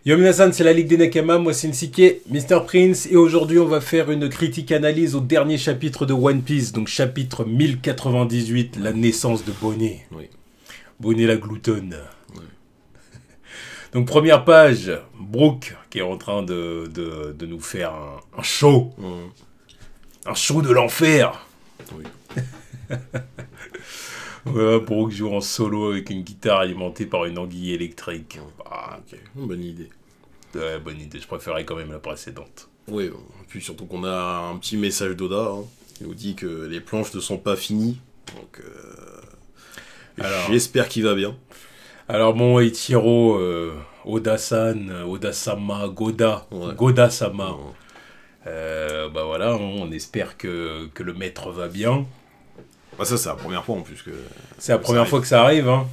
Yo minasan, c'est la Ligue des Nakama, moi c'est Nsike, Mr. Prince, et aujourd'hui on va faire une critique analyse au dernier chapitre de One Piece, donc chapitre 1098, la naissance de Bonnet. Oui. Bonnet la gloutonne. Oui. Donc première page, Brook qui est en train de nous faire un show. Un show de l'enfer. Oui. Voilà, Brook joue en solo avec une guitare alimentée par une anguille électrique. Ah, ok, bonne idée. Ouais, bonne idée, je préférais quand même la précédente. Oui, bon. Puis surtout qu'on a un petit message d'Oda, hein, qui nous dit que les planches ne sont pas finies, donc j'espère qu'il va bien. Alors bon, Ichiro, Oda-san, Oda-sama, Goda, Ouais. Goda-sama. Ouais. Bah voilà, on espère que le maître va bien. Ah, ça, c'est la première fois en plus que... C'est la première fois que ça arrive, hein.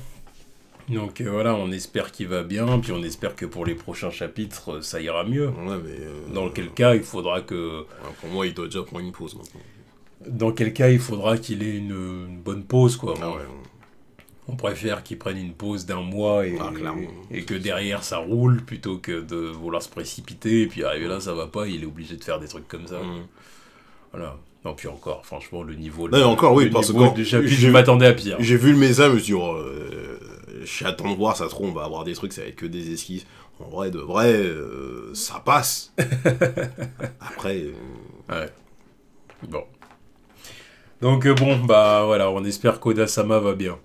Donc voilà, on espère qu'il va bien, puis on espère que pour les prochains chapitres, ça ira mieux. Ouais, mais... Dans quel cas, il faudra que... Pour moi, il doit déjà prendre une pause maintenant. Dans quel cas, il faudra qu'il ait une bonne pause, quoi. Ah ouais. On préfère qu'il prenne une pause d'un mois et que derrière ça roule plutôt que de vouloir se précipiter et puis arriver là ça va pas, il est obligé de faire des trucs comme ça. Voilà. Non, puis encore, franchement, le niveau, parce que du chapitre, je m'attendais à pire. J'ai vu le message, je me suis dit, j'attends de voir, ça trouve, on va avoir des trucs, ça va être que des esquisses. En vrai, de vrai, ça passe. Après... Ouais. Bon. Donc bon, bah voilà, on espère qu'Oda-sama va bien.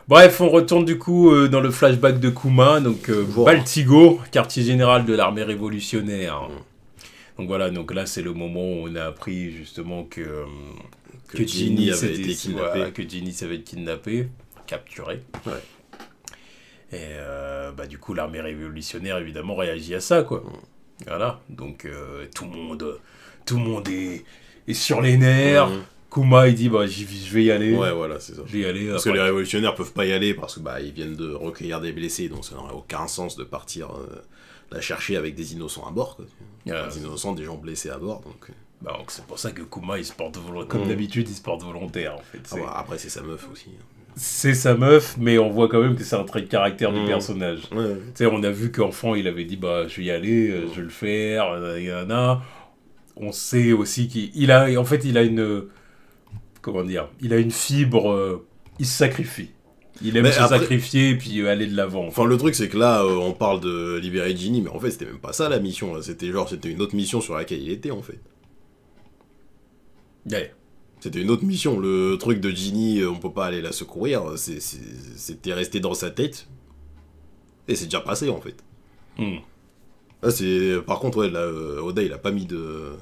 Bref, on retourne du coup dans le flashback de Kuma, donc Baltigo, quartier général de l'armée révolutionnaire. Donc voilà, donc là c'est le moment où on a appris justement que Ginny avait été kidnappé. Voilà, que Ginny s'avait été kidnappé, capturé. Ouais. Et bah du coup l'armée révolutionnaire évidemment réagit à ça, quoi. Voilà, donc tout le monde est sur les nerfs. Kuma il dit bah je vais y aller. Ouais, voilà, c'est ça. Je vais y aller. Parce que les révolutionnaires peuvent pas y aller parce que bah ils viennent de recueillir des blessés, donc ça n'aurait aucun sens de partir la chercher avec des innocents à bord, quoi. Des innocents, des gens blessés à bord, donc. Bah donc c'est pour ça que Kuma il se porte comme d'habitude, il se porte volontaire en fait. Ah bah, après c'est sa meuf aussi. C'est sa meuf, mais on voit quand même que c'est un trait de caractère du personnage. Ouais. Tu sais, on a vu qu'enfant il avait dit bah je vais y aller, je vais le faire, y en a. On sait aussi qu'il a une comment dire, il a une fibre, il se sacrifie. Il aime se sacrifier et puis aller de l'avant. Enfin, le truc, c'est que là, on parle de libérer Ginny, mais en fait, c'était même pas ça la mission. Là. C'était une autre mission sur laquelle il était, en fait. Ouais. C'était une autre mission. Le truc de Ginny, on peut pas aller la secourir. C'était resté dans sa tête. Et c'est déjà passé, en fait. Là, par contre, ouais, là, Oda, il a pas mis de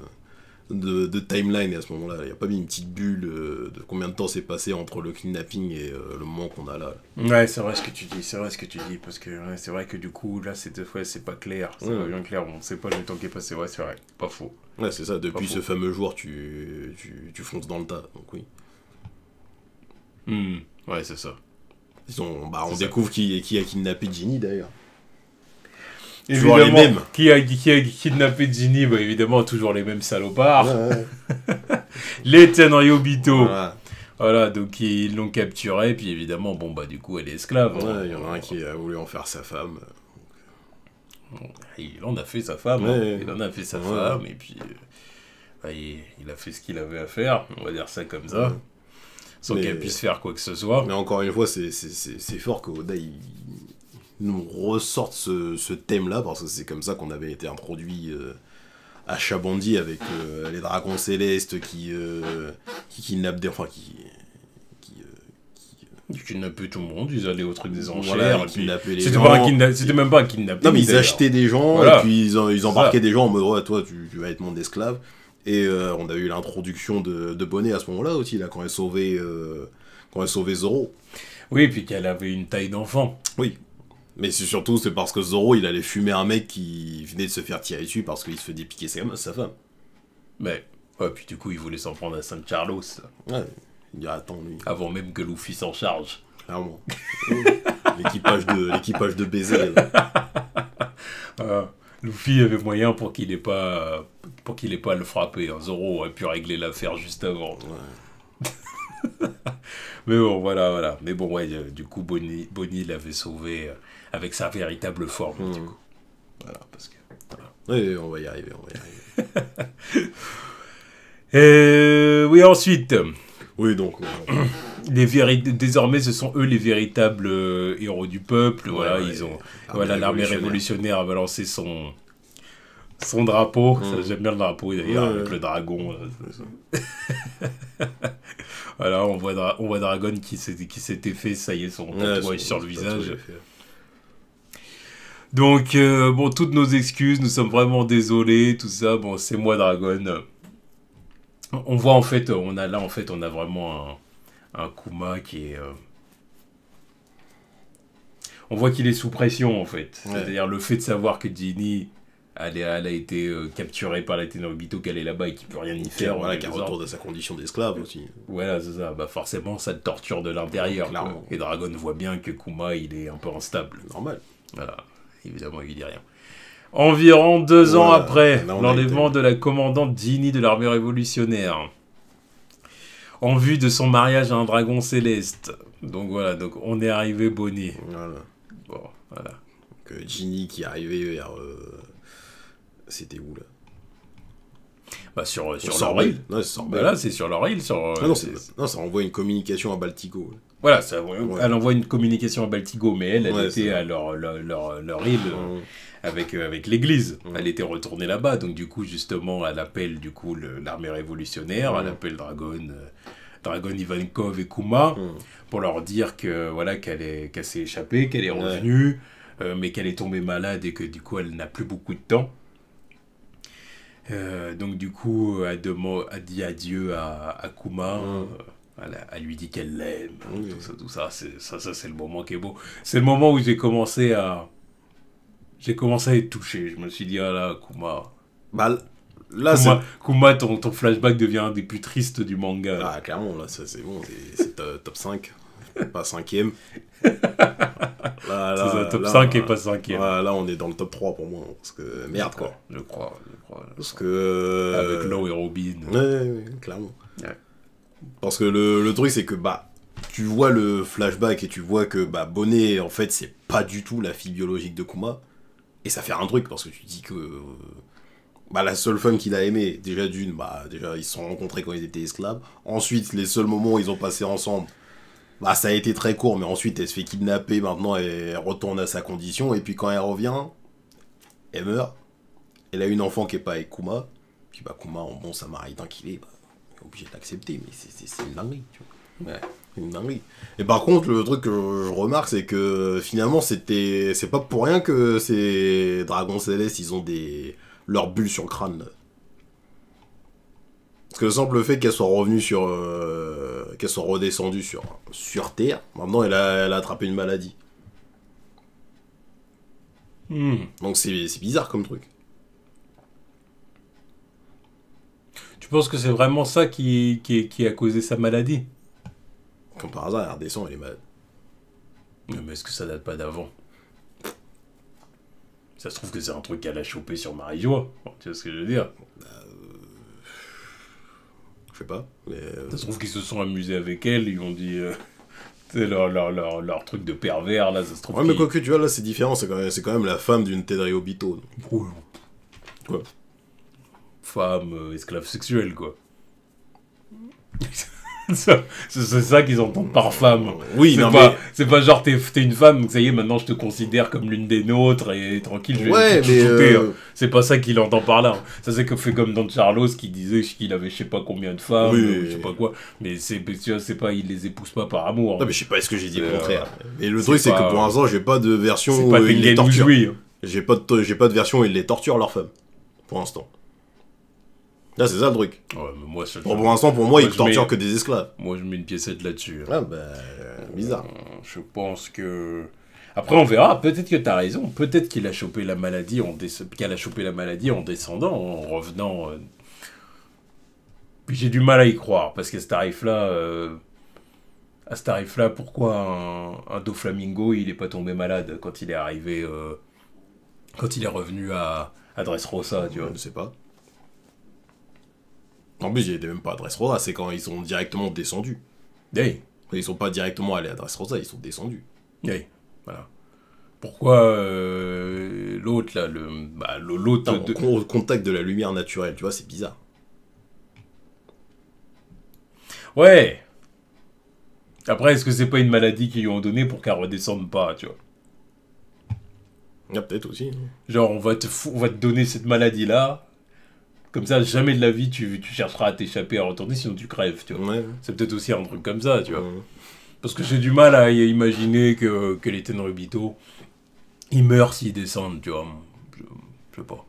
timeline à ce moment-là. Il n'y a pas mis une petite bulle de combien de temps s'est passé entre le kidnapping et le moment qu'on a là. Ouais, c'est vrai ce que tu dis, parce que ouais, c'est vrai que du coup, là, c'est pas clair, c'est pas bien clair, on sait pas le temps qui est passé, ouais, c'est vrai, pas faux. Ouais, c'est ça, depuis ce fameux jour, tu fonces dans le tas, donc oui. Ouais, c'est ça. On découvre qui a kidnappé Ginny, d'ailleurs. Toujours les mêmes. Qui a kidnappé Ginny, bah évidemment, toujours les mêmes salopards. Ouais. Les Tenryobito. Voilà, donc ils l'ont capturée, puis évidemment, bon bah du coup, elle est esclave. Ouais, il y en a un qui a voulu en faire sa femme. Il en a fait sa femme, il en a fait sa femme, et puis il a fait ce qu'il avait à faire, on va dire ça comme ça, sans qu'elle puisse faire quoi que ce soit. Mais encore une fois, c'est fort que Oda nous ressorte ce thème-là, parce que c'est comme ça qu'on avait été introduit à Shabondi avec les dragons célestes qui kidnappent des... Enfin, qui kidnappaient tout le monde, ils allaient au truc des enchères. Voilà, kidnappaient les c'était gens. même pas un kidnapping. Non, mais ils achetaient des gens, voilà. Et puis ils embarquaient des gens en mode ouais, toi, tu vas être mon esclave. Et on a eu l'introduction de Bonnet à ce moment-là aussi, là, quand elle sauvait Zoro. Oui, puis qu'elle avait une taille d'enfant. Oui. Mais c'est parce que Zoro, il allait fumer un mec qui venait de se faire tirer dessus parce qu'il se faisait piquer sa femme. Mais, ouais, puis du coup, il voulait s'en prendre à San Carlos. Ouais, il dit attends, lui. Avant même que Luffy s'en charge. Clairement. L'équipage de baiser. Luffy avait moyen pour qu'il ait pas à le frapper. Zoro aurait pu régler l'affaire juste avant. Ouais. Mais bon, voilà. Mais bon, ouais, du coup, Bonnie l'avait sauvé avec sa véritable forme. Du coup. Voilà, parce que... Voilà. Oui, on va y arriver, on va y arriver. Oui, ensuite... Oui, donc... Désormais, ce sont eux les véritables héros du peuple. Ouais, voilà, ouais, ils ont... Voilà, l'armée révolutionnaire a balancé son drapeau. Ça, j'aime bien le drapeau, d'ailleurs, avec le dragon. Voilà, on voit Dragon qui s'était fait, ça y est, son tatouage sur le visage. Donc, bon, toutes nos excuses, nous sommes vraiment désolés, tout ça. Bon, c'est moi, Dragon. On voit, en fait, on a vraiment un Kuma qui est... On voit qu'il est sous pression, en fait. Ouais. C'est-à-dire le fait de savoir que Ginny, elle a été capturée par la Tenryubito, qu'elle est là-bas et qu'il ne peut rien y faire. Voilà, qu'elle retourne à sa condition d'esclave aussi. Voilà, c'est ça. Bah, forcément, ça te torture de l'intérieur. Et Dragon voit bien que Kuma, il est un peu instable. Normal. Voilà. Évidemment, il dit rien. Environ 2 ans après l'enlèvement de la commandante Ginny de l'armée révolutionnaire, en vue de son mariage à un dragon céleste. Donc voilà, donc on est arrivé Bonnie. Voilà. Bon, voilà. Donc Ginny qui est arrivée vers... C'était où, là? Bah sur leur île. Non, c'est sur bah là, c'est sur leur île. Non, ça envoie une communication à Baltigo. Voilà, elle envoie une communication à Baltigo, mais elle était à leur île avec l'église. Elle était retournée là-bas, donc du coup, justement, elle appelle du coup l'armée révolutionnaire, elle appelle Dragon Ivankov et Kuma pour leur dire que voilà qu'elle s'est échappée, qu'elle est revenue, mais qu'elle est tombée malade et que du coup, elle n'a plus beaucoup de temps. Donc du coup, elle dit adieu à Kuma. Elle lui dit qu'elle l'aime, tout ça, c'est le moment qui est beau. C'est le moment où j'ai commencé à être touché. Je me suis dit, ah là, Kuma. Bah, là, Kuma, ton flashback devient un des plus tristes du manga. Ah, clairement, là, c'est bon, c'est top 5, pas 5ème. Là, c'est ça, top 5 et pas 5ème. Là, on est dans le top 3 pour moi, parce que merde, quoi. Je crois. Parce que... Avec Law et Robin. Ouais, clairement. Ouais. Parce que le truc, c'est que, tu vois le flashback et tu vois que, Bonnet, en fait, c'est pas du tout la fille biologique de Kuma. Et ça fait un truc, parce que tu dis que... la seule femme qu'il a aimée, déjà déjà, ils se sont rencontrés quand ils étaient esclaves. Ensuite, les seuls moments où ils ont passé ensemble, ça a été très court, mais ensuite, elle se fait kidnapper, maintenant, elle retourne à sa condition. Et puis, quand elle revient, elle meurt. Elle a une enfant qui est pas avec Kuma. Puis, Kuma, en bon samaritain qu'il est, obligé d'accepter, mais c'est une dinguerie, tu vois. Ouais, une dinguerie. Et par contre, le truc que je remarque, c'est que finalement, c'est pas pour rien que ces dragons célestes, ils ont leurs bulles sur le crâne, là. Parce que le simple fait qu'elles soient revenues qu'elles soient redescendues sur Terre, maintenant elle a attrapé une maladie. Donc c'est bizarre comme truc. Tu penses que c'est vraiment ça qui a causé sa maladie? Comme par hasard, elle redescend, elle est malade. Mais est-ce que ça date pas d'avant? Ça se trouve que c'est un truc qu'elle a chopé sur Marie-Joie. Tu vois ce que je veux dire? Je sais pas. Mais ça se trouve qu'ils se sont amusés avec elle, ils ont dit... c'est leur truc de pervers, là, ça se trouve... Ouais, mais quoi que tu vois, là, c'est différent, c'est quand même la femme d'une Tenryubito. Quoi? Femme, esclave sexuelle, quoi. c'est ça qu'ils entendent par femme. Oui, c'est pas genre t'es une femme, donc ça y est, maintenant je te considère comme l'une des nôtres et tranquille, je vais te shooter. C'est pas ça qu'il entend par là. Ça c'est que fait comme Don Carlos qui disait qu'il avait je sais pas combien de femmes, je sais pas quoi. Mais c'est pas, il les épouse pas par amour. Non, mais je sais pas, est-ce que j'ai dit le contraire. Mais le truc c'est que pour l'instant j'ai pas de version où ils les torturent. J'ai pas de version où ils les torturent leurs femmes. Pour l'instant. Là, c'est ça le truc. Ouais, mais moi, pour l'instant, pour moi, ils torturent que des esclaves. Moi, je mets une piécette là-dessus. Ah, bizarre. Je pense que... Après, on verra. Peut-être que t'as raison. Peut-être qu'il a chopé la maladie qu'elle a chopé la maladie en descendant, en revenant. Puis j'ai du mal à y croire, parce qu'à ce tarif-là... À ce tarif-là, pourquoi un Doflamingo, il est pas tombé malade quand il est arrivé... Quand il est revenu à Dressrosa, tu vois? Je ne sais pas. En plus, il était même pas à Dressrosa, c'est quand ils sont directement descendus. Hey. Ils sont pas directement allés à Dressrosa, ils sont descendus. Hey. Voilà. Pourquoi le l'autre, là, l'autre... Au contact de la lumière naturelle, tu vois, c'est bizarre. Ouais. Après, est-ce que c'est pas une maladie qu'ils lui ont donnée pour qu'elle redescende pas, tu vois? Ah, peut-être aussi. Genre, on va te donner cette maladie-là. Comme ça, jamais de la vie, tu chercheras à t'échapper, à retourner, sinon tu crèves, tu vois. Ouais. C'est peut-être aussi un truc comme ça, tu vois. Ouais. Parce que j'ai du mal à imaginer que les Tenryubito, ils meurent s'ils descendent, tu vois. Je sais pas.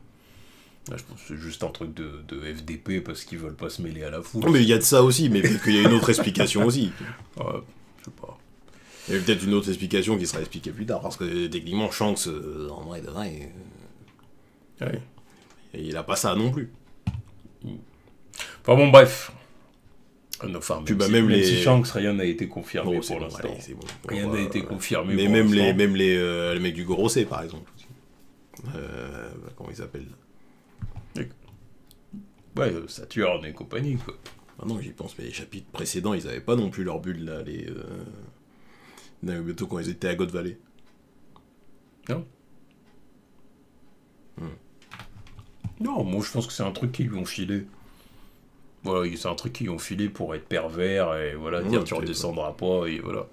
Là, je pense que c'est juste un truc de FDP parce qu'ils veulent pas se mêler à la foule. Non, mais il y a de ça aussi, mais peut-être qu'il y a une autre explication aussi. Ouais, je sais pas. Il y a peut-être une autre explication qui sera expliquée plus tard, parce que techniquement, Shanks, en vrai de vrai, Ouais. il a pas ça non plus. Enfin bon, bref. Enfin, Puis même si Shanks, rien n'a été confirmé bon, pour bon, l'instant. allez, c'est bon. Rien n'a été confirmé Mais pour même l'instant. les mecs du Gorosei, par exemple. Comment ils s'appellent? Ouais, Saturne et compagnie, quoi. Ah non, j'y pense, mais les chapitres précédents, ils avaient pas non plus leur bulle, là, les Naruto, quand ils étaient à God Valley. Non. Non, moi je pense que c'est un truc qu'ils lui ont filé. Voilà, c'est un truc qu'ils lui ont filé pour être pervers et voilà, dire tu redescendras pas et voilà.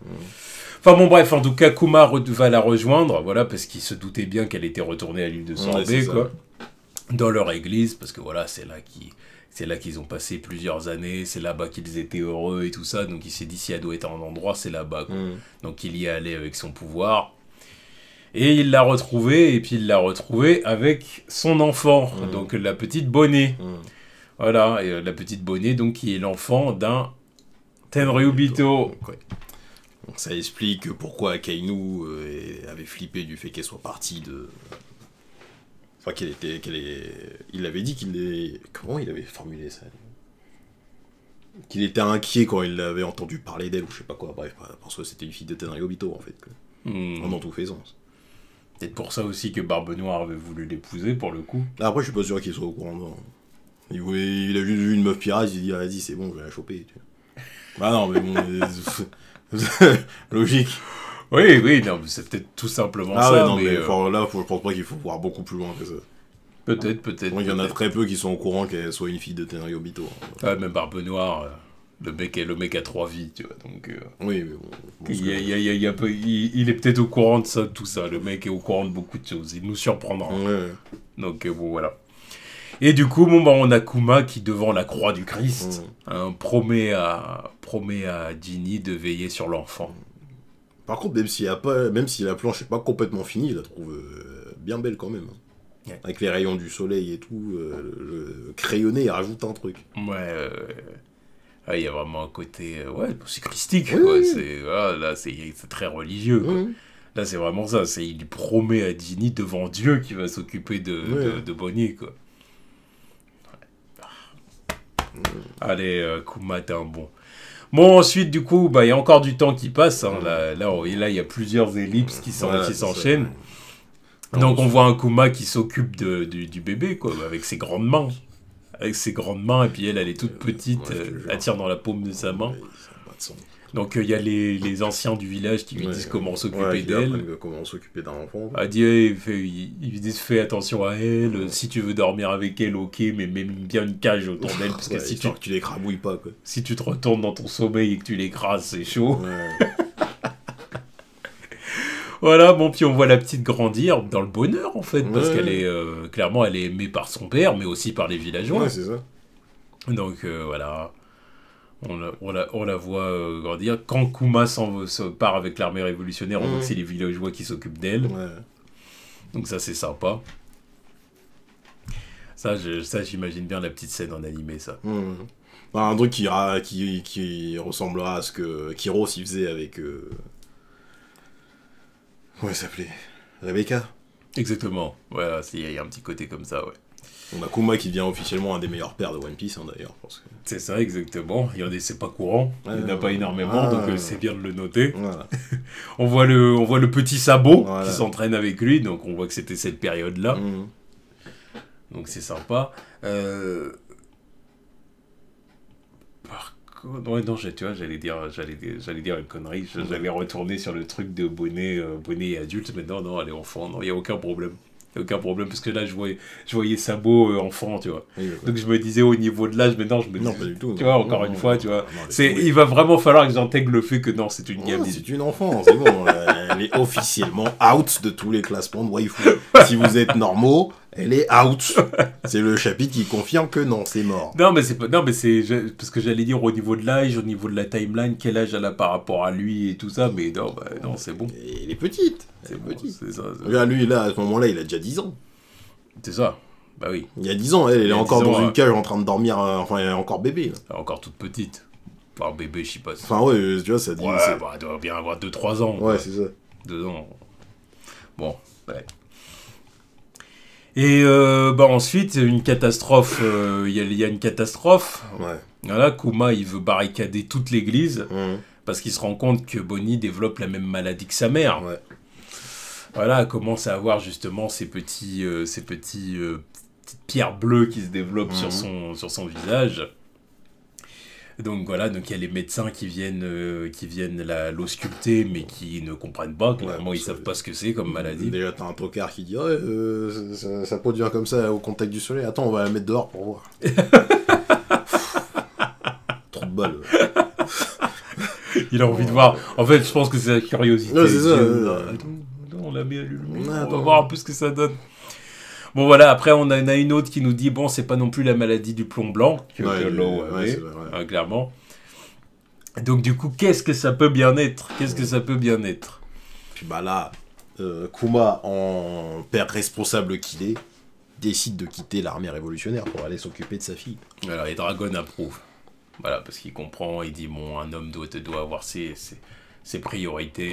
Enfin bon, bref, en tout cas, Kuma va la rejoindre, voilà, parce qu'il se doutait bien qu'elle était retournée à l'île de Sorbet, quoi. Dans leur église, parce que voilà, c'est là qu'ils ont passé plusieurs années, c'est là-bas qu'ils étaient heureux et tout ça, donc il s'est dit si elle doit être un endroit, c'est là-bas, quoi. Donc il y est allé avec son pouvoir. Et il l'a retrouvée, et puis il l'a retrouvée avec son enfant, donc la petite Bonnet. Voilà, et la petite Bonnet, donc, qui est l'enfant d'un Tenryubito. Ouais. Donc ça explique pourquoi Kainu avait flippé du fait qu'elle soit partie de... Enfin, il avait dit qu'il est... Comment il avait formulé ça? Qu'il était inquiet quand il avait entendu parler d'elle, ou je sais pas quoi, bref, parce que c'était une fille de Tenryubito, en fait. Dans tout fait sens. C'est pour ça aussi que Barbe Noire avait voulu l'épouser, pour le coup. Après, je suis pas sûr qu'il soit au courant de... Il a juste vu une meuf pirate, il s'est dit, vas-y, c'est bon, je vais la choper. Tu vois. Bah non, mais bon... Logique. Oui, non, mais c'est peut-être tout simplement ça. Ouais, non, mais là, je pense pas qu'il faut voir beaucoup plus loin que ça. Peut-être. Il y en a très peu qui sont au courant qu'elle soit une fille de Tenryubito. Ouais, même Barbe Noire, le mec a 3 vies, tu vois, donc... Oui, mais bon... il est peut-être au courant de ça, tout ça. Le mec est au courant de beaucoup de choses. Il nous surprendra. Ouais. Donc, bon, voilà. Et du coup, on a Kuma qui, devant la croix du Christ, promet à Ginny de veiller sur l'enfant. Par contre, même si la planche n'est pas complètement finie, je la trouve bien belle quand même. Ouais. Avec les rayons du soleil et tout, le crayonné, il rajoute un truc. Ouais, il y a vraiment un côté... c'est christique, oui, quoi. Oui. Là, c'est très religieux, quoi. Là, c'est vraiment ça. Il promet à Ginny devant Dieu qu'il va s'occuper de Bonnie, quoi. Allez, Kuma, t'es un bon. Bon, ensuite, du coup, il y a encore du temps qui passe. Hein. Là, il y a plusieurs ellipses qui s'enchaînent. Donc, on voit un Kuma qui s'occupe du bébé, quoi, avec ses grandes mains. Avec ses grandes mains, et puis elle est toute petite, elle tire dans la paume de sa main. Donc, il y a les anciens du village qui lui disent comment s'occuper d'elle. Comment s'occuper d'un enfant. Il lui dit fais attention à elle, si tu veux dormir avec elle, ok, mais mets bien une cage autour d'elle, parce que si tu l'écrabouilles pas, quoi. Si tu te retournes dans ton sommeil et que tu l'écrases, c'est chaud. Ouais. Voilà, bon, puis on voit la petite grandir dans le bonheur, en fait, parce qu'elle est, clairement, elle est aimée par son père, mais aussi par les villageois. Ouais, c'est ça. Donc, voilà... On la voit grandir. Quand Kuma se part avec l'armée révolutionnaire, on voit que c'est les villageois qui s'occupent d'elle. Ouais. Donc ça, c'est sympa. Ça, j'imagine bien la petite scène en animé, ça. Un truc qui ressemblera à ce que Kiro s'y faisait avec... Comment elle s'appelait? Rebecca. Exactement. Voilà, il y a un petit côté comme ça, ouais. On a Kuma qui devient officiellement un des meilleurs pères de One Piece, d'ailleurs. Parce que... C'est ça, exactement. C'est pas courant. Il n'y en a pas énormément, donc c'est bien de le noter. Voilà. on voit le petit sabot qui s'entraîne avec lui, donc on voit que c'était cette période-là. Donc c'est sympa. Ouais, non, tu vois, j'allais dire une connerie. J'allais retourner sur le truc de bonnet et adulte, mais non, elle est enfant, non, il n'y a aucun problème. aucun problème, parce que là, je voyais Sabo enfant, tu vois. Oui, Donc je me disais au niveau de l'âge, mais non, je me non, disais, pas du tout. tu vois, Non, encore non, une non, fois, non, tu vois. non, laisse tomber. Il va vraiment falloir que j'intègre le fait que non, c'est une gamine. C'est une enfant, c'est bon. Elle est officiellement out de tous les classements de waifu. Si vous êtes normaux, elle est out. C'est le chapitre qui confirme que non, c'est mort. Non, mais c'est pas, non, mais parce que j'allais dire au niveau de l'âge, au niveau de la timeline, quel âge elle a par rapport à lui et tout ça, mais non, bah, non, c'est bon. Et elle est petite. C'est bon, c'est ça. Regarde, lui, là, à ce moment-là, il a déjà 10 ans. C'est ça. Bah oui. Il y a 10 ans, elle Il y est a encore 10 ans, dans une cage en train de dormir. Enfin, elle est encore bébé. Là. Elle est encore toute petite. Enfin, bébé, je sais pas. Enfin, ouais, tu vois, ça dit. Ouais, bah, elle doit bien avoir 2-3 ans. Ouais, c'est ça. 2 ans. Bon, ouais. Et bah ensuite, une catastrophe. Il y a une catastrophe. Ouais. Voilà, Kuma, il veut barricader toute l'église Mmh. parce qu'il se rend compte que Bonnie développe la même maladie que sa mère. Ouais. Voilà, elle commence à avoir justement ces petites pierres bleues qui se développent sur son visage. Donc voilà, donc il y a les médecins qui viennent l'ausculter, mais qui ne comprennent pas, clairement, Ouais, ils savent pas ce que c'est comme maladie. Déjà, t'as un tocard qui dit ouais, ça peut dire comme ça au contact du soleil. Attends, on va la mettre dehors pour voir. Trop de balles. Il a envie de voir. En fait, je pense que c'est la curiosité. Ouais, c'est ça. Attends, on la met à l'illumination, on va Attends. voir un peu ce que ça donne. Bon voilà, après on a une autre qui nous dit bon, c'est pas non plus la maladie du plomb blanc que Law avait, c'est vrai, ouais. clairement. Donc du coup, qu'est-ce que ça peut bien être? Qu'est-ce que ça peut bien être? Puis bah là, Kuma, en père responsable qu'il est, décide de quitter l'armée révolutionnaire pour aller s'occuper de sa fille. Alors, et Dragon approuve. Voilà, parce qu'il comprend, il dit bon, un homme doit avoir ses priorités.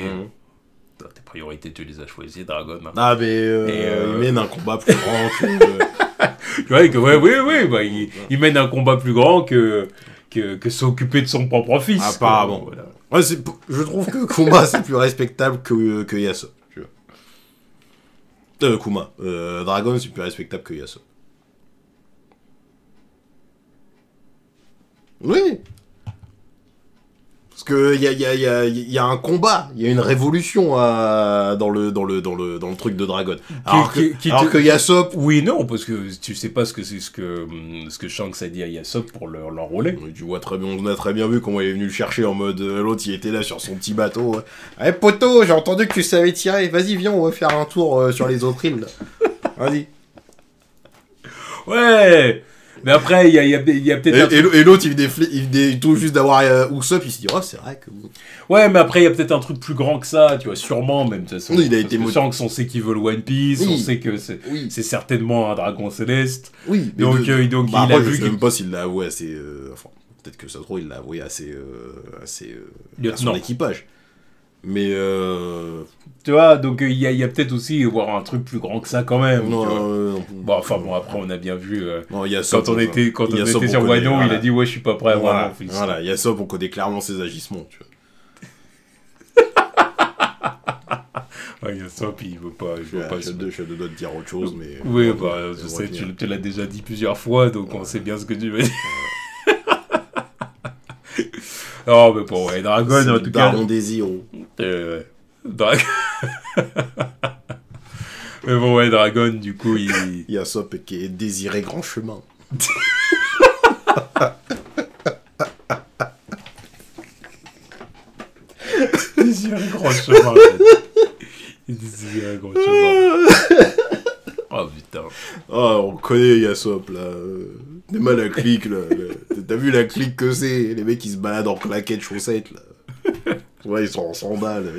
Tes priorités, tu les as choisies, Dragon. Hein. Ah, mais il mène un combat plus grand que. Oui, bah, il mène un combat plus grand que s'occuper de son propre fils. Apparemment. Voilà. Ouais, je trouve que Kuma, c'est plus respectable que Yasuo. Tu vois. Kuma. Dragon, c'est plus respectable que Yasuo. Oui. Parce que y a un combat, il y a une révolution dans le truc de Dragon. Alors que Yasop... Oui, non, parce que tu sais pas ce que Shanks a dit à Yasop pour l'enrôler. Tu vois très bien, on a très bien vu comment il est venu le chercher en mode... L'autre, il était là sur son petit bateau. Ouais. Eh, poto, j'ai entendu que tu savais tirer. Vas-y, viens, on va faire un tour sur les autres îles. Là. Vas-y. Ouais. Mais après, il y a peut-être... Et l'autre, il touche juste d'avoir Usopp, il se dit, oh, c'est vrai que... Ouais, mais après, il y a peut-être un truc plus grand que ça, tu vois, sûrement, même, de toute façon. Oui, il a été Shanks, on sait qu'il veut le One Piece, on sait que c'est certainement un dragon céleste. Oui, donc bah, il après, a je vu... sais même pas s'il l'a avoué assez... Enfin, peut-être que ça se trouve, il l'a avoué assez à son équipage. Mais tu vois, donc il y a peut-être aussi voir un truc plus grand que ça quand même. non. Bon, enfin bon, après on a bien vu non, quand on était sur Wano, voilà. Il a dit ouais, je suis pas prêt à voir mon fils. Voilà, Yasop, on connaît clairement ses agissements, tu vois. Ouais, Yasop, il veut pas. Je suis à deux doigts de dire autre chose, mais. Oui, bah, je sais, tu l'as déjà dit plusieurs fois, donc on sait bien ce que tu veux dire. Non, mais bon, ouais, Dragon, en tout cas. Daron Désiro. Dragon. Mais bon, ouais, Dragon, du coup, il. Yasop qui est désiré grand chemin. Désiré grand chemin. Désiré grand chemin. Oh putain. Oh, on connaît Yasop là. T'es mal la clique là. T'as vu la clique que c'est? Les mecs qui se baladent en claquettes chaussettes là. Ouais, ils sont en sandales.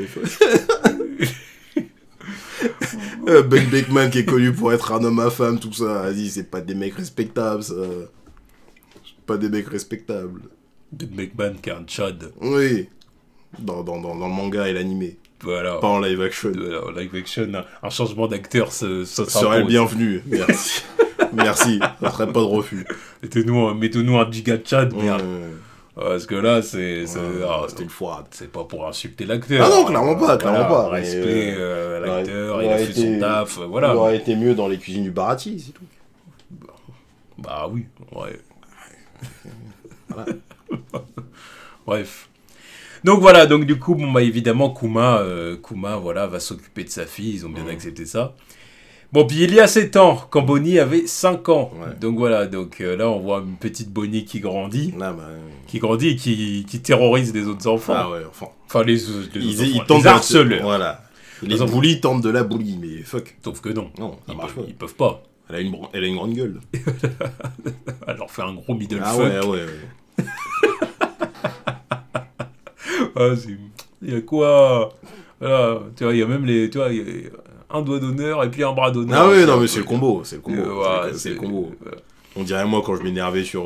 Ben Beckman qui est connu pour être un homme à femme, tout ça. Vas-y, c'est pas des mecs respectables ça. C'est pas des mecs respectables. Ben Beckman qui est un Chad. Oui. Dans le manga et l'animé. Voilà. Pas en live action. En live action, un changement d'acteur serait le bienvenu. Merci. Merci, ça serait pas de refus. Mettez-nous un giga Chad, merde. Parce que là, c'était une foirade. C'est pas pour insulter l'acteur. Ah non, clairement pas, clairement pas. Respect à l'acteur, il a fait son taf, voilà. Il aurait été mieux dans les cuisines du Barati, c'est tout. Bah oui, ouais. Voilà. Bref. Donc voilà, donc du coup, bon, bah, évidemment, Kuma voilà, va s'occuper de sa fille, ils ont bien accepté ça. Bon, puis il y a 7 ans, quand Bonnie avait 5 ans. Ouais. Donc voilà, donc là on voit une petite Bonnie qui grandit. Ah, bah, Et qui terrorise les autres enfants. ah ouais, enfin. Enfin, les Ils enfants, tentent les harceleurs. Voilà. Les Ils ont- bullies tentent de la bully, mais fuck. Sauf que non. Non, ça marche pas. Ils peuvent pas. Elle a une grande gueule. Elle leur fait un gros middle Ah fuck. ouais, ouais. Ah, il y a quoi? Voilà, tu vois, il y a même les... Tu vois, il y a un doigt d'honneur et puis un bras d'honneur. Ah ouais, non, mais c'est le combo. C'est le combo. Ouais, C'est le combo. On dirait moi quand je m'énervais sur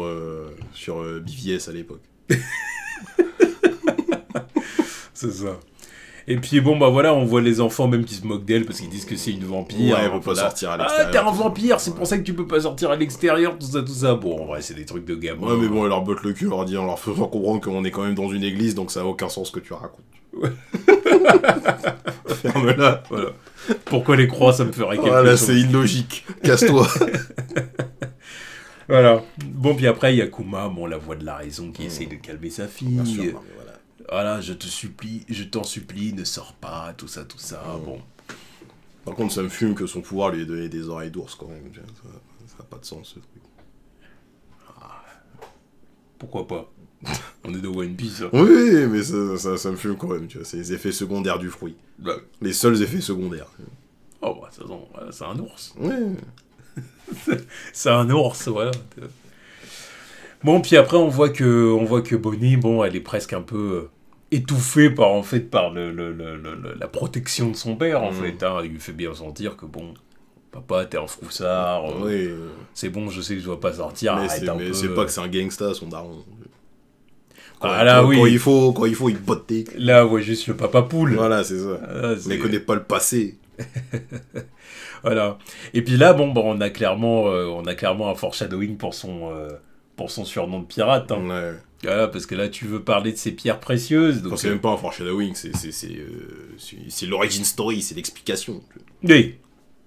BVS à l'époque. C'est ça. Et puis bon, bah voilà, on voit les enfants même qui se moquent d'elle parce qu'ils disent que c'est une vampire. Ouais, elle peut pas sortir à l'extérieur. Ah, t'es un vampire, c'est pour ça que tu peux pas sortir à l'extérieur, tout ça, tout ça. Bon, en vrai, c'est des trucs de gamin. Ouais, mais bon, elle leur botte le cul en leur faisant comprendre qu'on est quand même dans une église, donc ça a aucun sens ce que tu racontes. Ouais. Ferme-la. Voilà. Pourquoi les croix, ça me ferait quelque Voilà, chose. c'est illogique. Casse-toi. Voilà. Bon, puis après, il y a Kuma, bon, la voix de la raison, qui essaye de calmer sa fille. Bien sûr, non, mais voilà. Voilà, je t'en supplie, ne sors pas, tout ça, tout ça. Bon. Par contre, ça me fume que son pouvoir lui ait donné des oreilles d'ours quand même. Ça n'a pas de sens ce truc. Pourquoi pas? On est de One Piece. Hein. Oui, mais ça me fume quand même, tu vois. C'est les effets secondaires du fruit. Bah, Les seuls effets secondaires. oh, bah, de toute façon, voilà, c'est un ours. Ouais. C'est un ours, voilà. Bon, puis après, on voit que Bonnie, bon, elle est presque un peu étouffée par la protection de son père, en fait. Hein. Il lui fait bien sentir que, bon, papa, t'es un froussard. Oui. C'est bon, je sais que je dois pas sortir. Mais arrête un peu. c'est pas que c'est un gangsta, son daron. Oui. Quand il faut, il botte tes... Là, on voit juste le papa poule. Voilà, c'est ça. Ah, Mais il connaît pas le passé. Voilà. Et puis là, bon, on a clairement un foreshadowing pour son surnom de pirate. Hein. Ouais. Voilà, parce que là, tu veux parler de ces pierres précieuses. Donc, Enfin, c'est même pas un foreshadowing, c'est l'origin story, c'est l'explication. oui.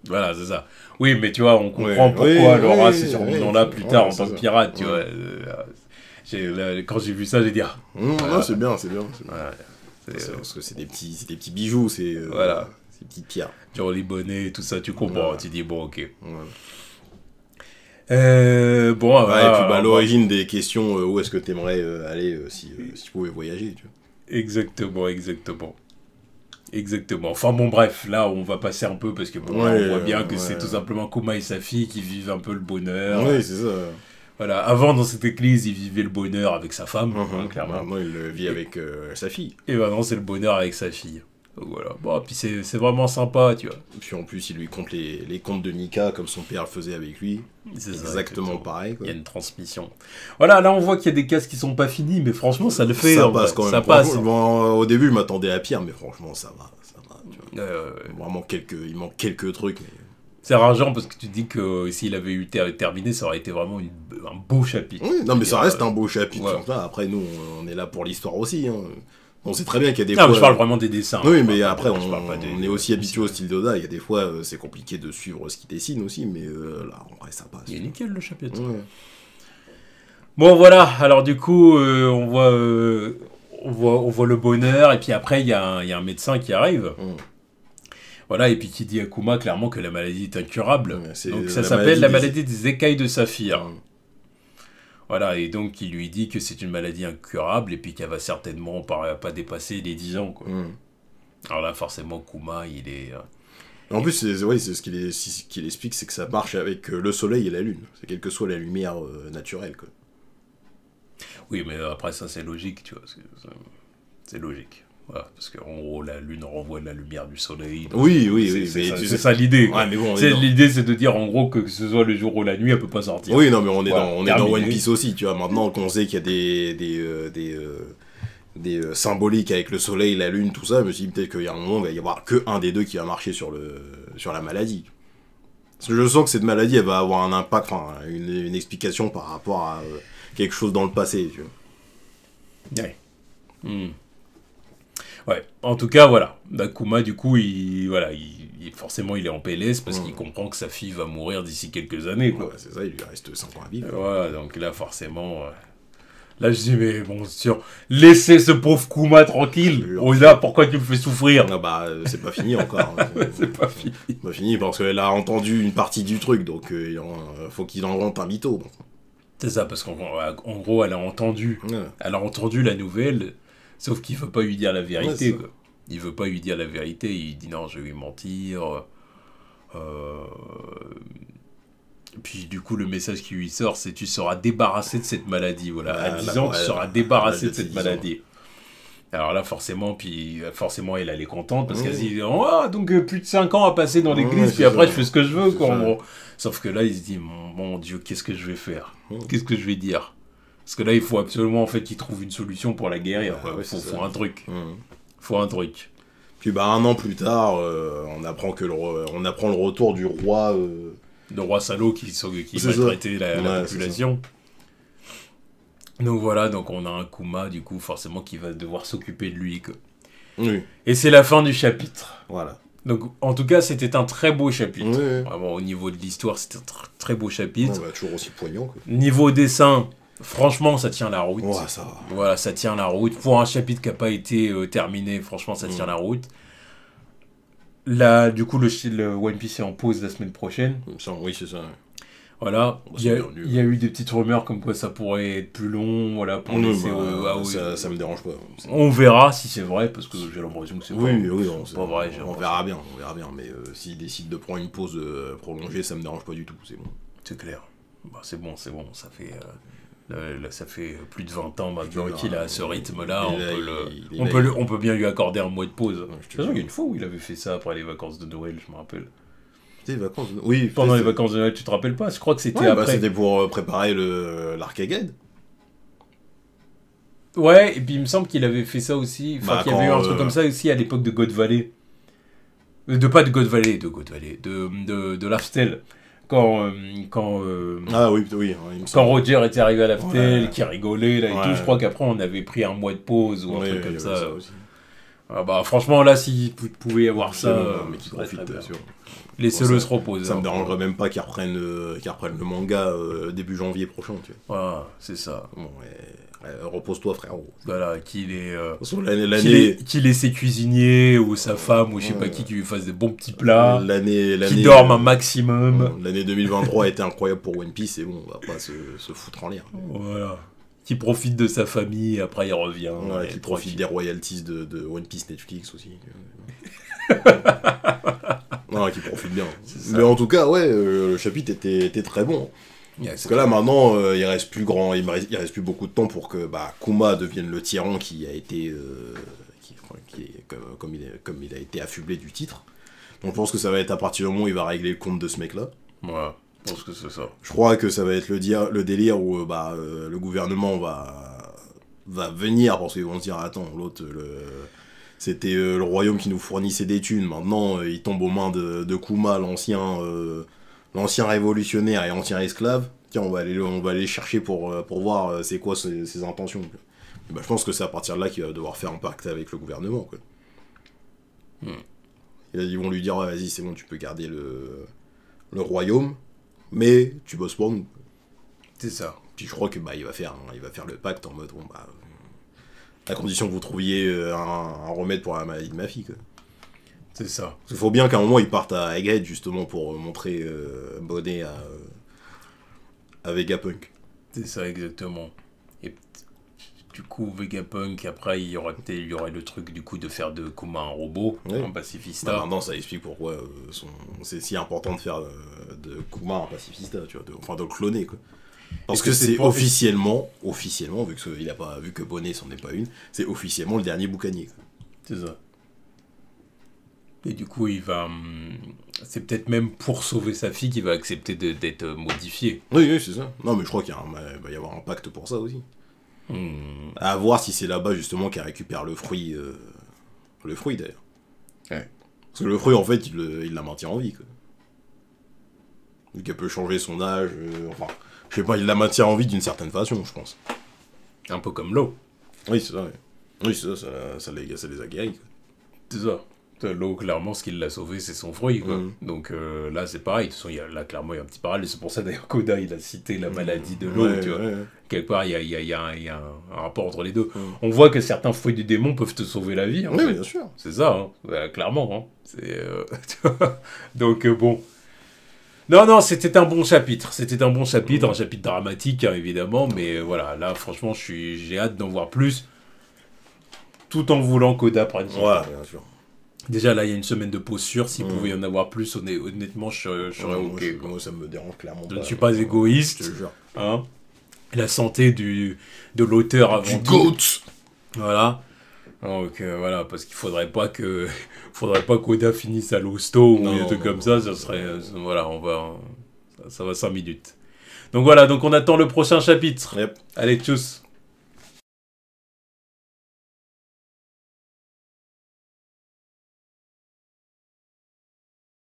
Voilà, c'est ça. Oui, mais tu vois, on comprend Ouais. pourquoi Oui, elle aura oui, ces surnoms oui, là plus tard en c'est tant que ça. pirate, tu Ouais. vois. Quand j'ai vu ça, j'ai dit ah. Non, c'est bien, c'est bien. Voilà. Parce que c'est des petits bijoux, c'est Voilà. ces petites pierres. Genre les bonnets, tout ça, tu comprends. Ouais. Tu dis bon, ok. Voilà. Bon, Ouais, et puis l'origine des questions, où est-ce que t'aimerais aller si tu pouvais voyager, tu vois. Exactement. Enfin bon, bref, là, on va passer un peu parce que bon, Ouais, on voit bien que ouais. c'est tout simplement Kuma et sa fille qui vivent un peu le bonheur. Oui, c'est ça. Voilà. Avant, dans cette église, il vivait le bonheur avec sa femme, hein, clairement. Maintenant, il vit avec sa fille. Et maintenant, c'est le bonheur avec sa fille. Donc voilà. Bon, puis c'est vraiment sympa, tu vois. Et puis en plus, il lui compte les contes de Nika comme son père le faisait avec lui. C'est ça, Exactement pareil. Il Quoi. y a une transmission. Voilà, là, on voit qu'il y a des cases qui sont pas finies, mais franchement, ça le fait. Ça en passe vrai. quand même. Ça passe. Bon, au début, je m'attendais à pire, mais franchement, ça va. Tu vois. Ouais. Vraiment, il manque quelques trucs. Mais... C'est rageant parce que tu dis que s'il avait eu terminé, ça aurait été vraiment un beau chapitre. Oui, non, mais ça reste un beau chapitre. Ouais. Enfin, après, nous, on est là pour l'histoire aussi. Hein. On sait très bien qu'il y a des Non, fois... mais je parle vraiment des dessins. Oui, hein, mais pas- après, je parle pas des- on est aussi habitué au style d'Oda. Il y a des fois, c'est compliqué de suivre ce qu'il dessine aussi, mais là, en vrai, ça passe. Il est nickel le chapitre. Ouais. Bon, voilà. Alors, du coup, on voit le bonheur. Et puis après, il y a un médecin qui arrive. Voilà, et puis qui dit à Kuma clairement que la maladie est incurable. Ouais, c'est Donc ça la s'appelle la maladie maladie des écailles de saphir. Mm. Voilà, et donc il lui dit que c'est une maladie incurable et puis qu'elle va certainement pas dépasser les 10 ans. Quoi. Alors là, forcément, Kuma, il est... En plus, c'est ce qu'il explique, c'est que ça marche avec le soleil et la lune. C'est quelle que soit la lumière naturelle. Quoi. Oui, mais après ça, c'est logique, tu vois. C'est logique. Voilà, parce qu'en gros, la lune renvoie la lumière du soleil. Donc Oui, c'est ça l'idée. Ouais, mais bon, L'idée, c'est de dire en gros que ce soit le jour ou la nuit, elle peut pas sortir. Oui, non, mais on est Voilà, dans One terminé. Piece aussi, tu vois. Maintenant qu'on sait qu'il y a des symboliques avec le soleil, la lune, tout ça, je me suis dit peut-être qu'il y a un moment, il va y avoir que un des deux qui va marcher sur la maladie. Parce que je sens que cette maladie, elle va avoir un impact, enfin, une explication par rapport à quelque chose dans le passé, tu vois. Ouais. Ouais, en tout cas, voilà. Kuma, du coup, forcément, il est en PLS parce qu'il comprend que sa fille va mourir d'ici quelques années, quoi. Ouais, c'est ça, il lui reste 5 ans à vivre. Voilà, donc là, forcément, Là, je dis, mais bon, sûr, laissez ce pauvre Kuma tranquille. Oda, pourquoi tu me fais souffrir? Ah bah, c'est pas fini encore. Hein. C'est pas fini. C'est pas fini parce qu'elle a entendu une partie du truc, donc faut qu'il invente un mytho. Bon. C'est ça, parce qu'en gros, elle a entendu. Ouais. Elle a entendu la nouvelle, sauf qu'il veut pas lui dire la vérité. Ouais, Quoi. Il veut pas lui dire la vérité. Il dit non, je vais lui mentir. Puis du coup, le message qui lui sort, c'est tu seras débarrassé de cette maladie. Voilà. À 10 ans, tu seras débarrassé de cette maladie. Alors là, forcément, elle est contente parce qu'elle se dit oh, donc plus de 5 ans à passer dans l'église, puis après, je fais ce que je veux. Quoi, en gros. Sauf que là, il se dit mon Dieu, qu'est-ce que je vais faire? Qu'est-ce que je vais dire? Parce que là, il faut absolument en fait qu'il trouve une solution pour la guérir. Faut un truc. Faut un truc. Puis bah 1 an plus tard, on apprend le retour du roi. Le roi salaud qui maltraitait la population. Donc voilà, donc on a un Kuma du coup forcément qui va devoir s'occuper de lui. Quoi. Oui. Et c'est la fin du chapitre. Voilà. Donc en tout cas, c'était un très beau chapitre. Oui. Vraiment, au niveau de l'histoire, c'était un très beau chapitre. Ouais, toujours aussi poignant. Quoi. Niveau dessin, franchement, ça tient la route. Ouais, ça va. Voilà, ça tient la route. Pour un chapitre qui n'a pas été terminé, franchement, ça tient la route. Là, du coup, le One Piece est en pause la semaine prochaine. Oui, c'est ça. Voilà, il y a eu des petites rumeurs comme quoi ça pourrait être plus long, voilà, pour laisser ça me dérange pas. On verra si c'est vrai, parce que j'ai l'impression que c'est pas vrai. On verra bien, mais s'ils décident de prendre une pause prolongée, ça me dérange pas du tout, c'est bon. C'est clair. Bah, c'est bon, ça fait... Là, ça fait plus de 20 ans maintenant qu'il a ce rythme-là, on peut bien lui accorder un mois de pause. Il y a une fois où il avait fait ça après les vacances de Noël, je me rappelle. Oui, pendant les vacances de Noël, tu te rappelles pas? Je crois que c'était après. C'était pour préparer l'Arcade. Ouais, et puis il me semble qu'il avait fait ça aussi. Enfin, qu'il y avait eu un truc comme ça aussi à l'époque de God Valley. Pas de God Valley, de Laftel. Quand Roger était arrivé à Laftel, qui rigolait là et tout, je crois qu'après on avait pris un mois de pause ou un truc comme ça. Aussi. Ah bah franchement là, s'il pouvait y avoir ça, mais qui profite bien sûr. Laissez-le se reposer. Ça me dérangerait même pas qu'ils reprennent le manga début janvier prochain, tu vois. Voilà, c'est ça. Bon, repose-toi, frérot. Voilà, qu'il ait ses cuisiniers ou sa femme ou je sais pas qui lui fasse des bons petits plats. L'année qui dorme un maximum. L'année 2023 a été incroyable pour One Piece et bon, on va pas se foutre en l'air. Voilà. Qui profite de sa famille et après il revient. Voilà, qui profite des royalties de One Piece Netflix aussi. Non, qui profite bien. Mais en tout cas, le chapitre était très bon. Parce que là, maintenant, il reste plus beaucoup de temps pour que Kuma devienne le tyran qui a été... comme il a été affublé du titre. Donc je pense que ça va être à partir du moment où il va régler le compte de ce mec-là. Ouais, je pense que c'est ça. Je crois que ça va être le délire où le gouvernement va venir, parce qu'ils vont se dire, attends, l'autre... C'était le royaume qui nous fournissait des thunes. Maintenant, il tombe aux mains de Kuma, l'ancien révolutionnaire et ancien esclave. Tiens, on va aller chercher pour voir c'est quoi ses intentions. Et je pense que c'est à partir de là qu'il va devoir faire un pacte avec le gouvernement. Quoi. Ils vont lui dire, vas-y, c'est bon, tu peux garder le royaume, mais tu bosses pour nous. C'est ça. Puis je crois que il va faire le pacte en mode, à condition que vous trouviez un remède pour la maladie de ma fille. Quoi. C'est ça. Il faut bien qu'à un moment, ils partent à Egghead, justement, pour montrer Bonnet à Vegapunk. C'est ça, exactement. Et du coup, Vegapunk, après, il y aurait le truc, du coup, de faire de Kuma un robot, un pacifista. Maintenant, ça explique pourquoi c'est si important de faire de Kuma un pacifista, tu vois, de le cloner, quoi. Parce que c'est officiellement, vu que Bonnet c'en est pas une, c'est officiellement le dernier boucanier. C'est ça. Et du coup, c'est peut-être même pour sauver sa fille qu'il va accepter d'être modifié. Oui, c'est ça. Non, mais je crois qu'il va y avoir un pacte pour ça aussi. À voir si c'est là-bas, justement, qu'elle récupère le fruit. Le fruit, d'ailleurs. Ouais. Parce que le fruit, en fait, il la maintient en vie, quoi. Vu qu'elle peut changer son âge, je sais pas, il la maintient en vie d'une certaine façon, je pense. Un peu comme l'eau. Oui, c'est ça, ouais. Oui, c'est ça, ça les a guéris. C'est ça. L'eau, clairement, ce qui l'a sauvé, c'est son fruit, quoi. Mm. Donc là, c'est pareil. De toute façon, là, clairement, il y a un petit parallèle. C'est pour ça, d'ailleurs, Koda, il a cité la maladie de l'eau, tu vois. Quelque part, il y a un rapport entre les deux. On voit que certains fruits du démon peuvent te sauver la vie, en Oui, fait. bien sûr. C'est ça, hein. Clairement. Hein. Tu vois. Donc, bon. Non, c'était un bon chapitre. C'était un bon chapitre, un chapitre dramatique, hein, évidemment. Mais voilà, là, franchement, j'ai hâte d'en voir plus. Tout en voulant Koda prenne son temps. Bien sûr. Déjà, là, il y a une semaine de pause sûre. S'il pouvait y en avoir plus, honnêtement, je serais OK. Moi, ça me dérange clairement pas. Je ne suis pas égoïste. Je te jure. Hein. La santé de l'auteur avant Du tout. GOAT. Voilà. Donc, voilà, parce qu'il faudrait pas qu'Oda finisse à l'hosto ou un truc comme ça. Ça serait... voilà, ça va 5 minutes. Donc voilà, donc on attend le prochain chapitre. Yep. Allez, tchuss.